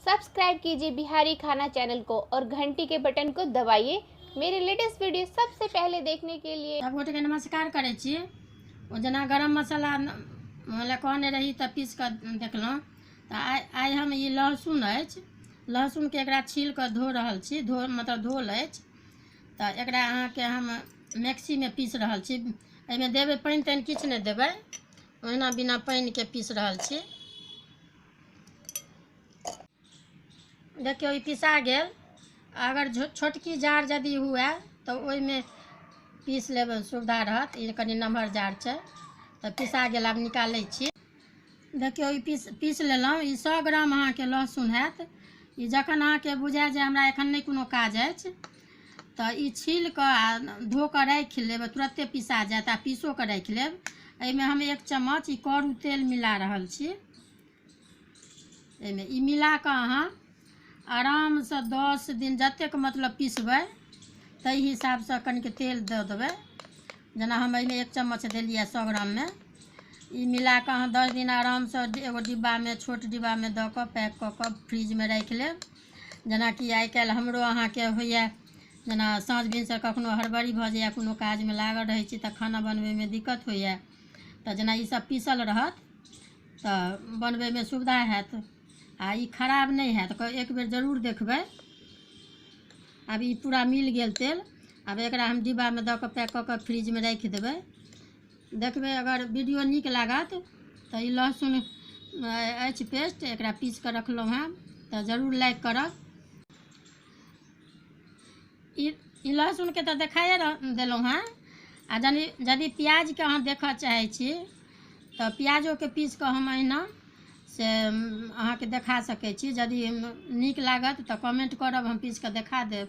Subscribe कीजिए बिहारी खाना channel को और घंटी के बटन को दबाइए मेरे लेटेस्ट वीडियो सबसे पहले देखने के लिए। सब गोटे के नमस्कार करे छी। जना गरम मसाला मतलब कहने रही तो पीस कर देखलहुँ। तो आइ हम ये लहसुन अछि, लहसुन के एकरा छील कर धो रहल छी, मतलब धोल अछि। तो एकरा अहाँके हम मिक्सी में पीस रहल छी। एहिमे देबै पानि तानि किछु नहि देबै, ओहिना बिना पानि के पीस रहल छी। देखियो ई पिसा गेल। अगर छोटकी जार यदि हुए तो ओहिमे पीस लेबै, सुविधा रहत। ई कनि नमहर जार छै तो पिसा गेल, आब निकालै छी। देखियो ई पीस लेलहुँ। ई 100 ग्राम अहाँके लहसुन हैत। ई जखन अहाँके बुझाय जे हमरा एखन नहि कोनो काज अछि तो ई छील कऽ आ धो कऽ राखि लेब, तुरंते पिसा जायत। आ पीसो कऽ राखि लेब। एहिमे हम 1 चम्मच ई करू तेल मिला रहल छी। एहिमे ई मिला कऽ अहाँ आराम से 10 दिन जतेक मतलब पीसबै ताहि हिसाब से कनिक तेल दऽ देबै। जेना हम एहिमे 1 चम्मच देलियै 100 ग्राम में। ई मिला कऽ अहाँ 10 दिन आराम से एगो डिब्बा में, छोट डिब्बा में दऽ कऽ पैक कऽ कऽ फ्रिज में राखि लेब। जेनाकि आइ काल्हि हमरो अहाँके होइए, जेना साँझ भिनसर कखनो हड़बड़ी भऽ जाइए, कोनो काज में लागल रहै छी तऽ खाना बनबै में दिक्कत होइए। तऽ जेना ई सब पीसल रहत तऽ बनबै में सुविधा हैत आ ई खराब नहीं हैत। एक बेर जरूर देखबै। अब ई पूरा मिल गेल तेल। अब एकरा हम डिब्बा में दऽ कऽ पैक कऽ कऽ फ्रिज में राखि देबै। देखबै अगर वीडियो नीक लागत तो ई लहसुन अछि पेस्ट, एकरा पीस कऽ रखलहुँ हैं तो जरूर लाइक करब। ई लहसुन के तो देखाए देलहुँ हैं। आ यदि प्याज के अहाँ देखऽ चाहै छी तो प्याजो के पीस कऽ हम अहिना से अहाँके देखा सकै छी। यदि नीक लागत तो कमेंट करब, हम पीस कऽ देखा देब।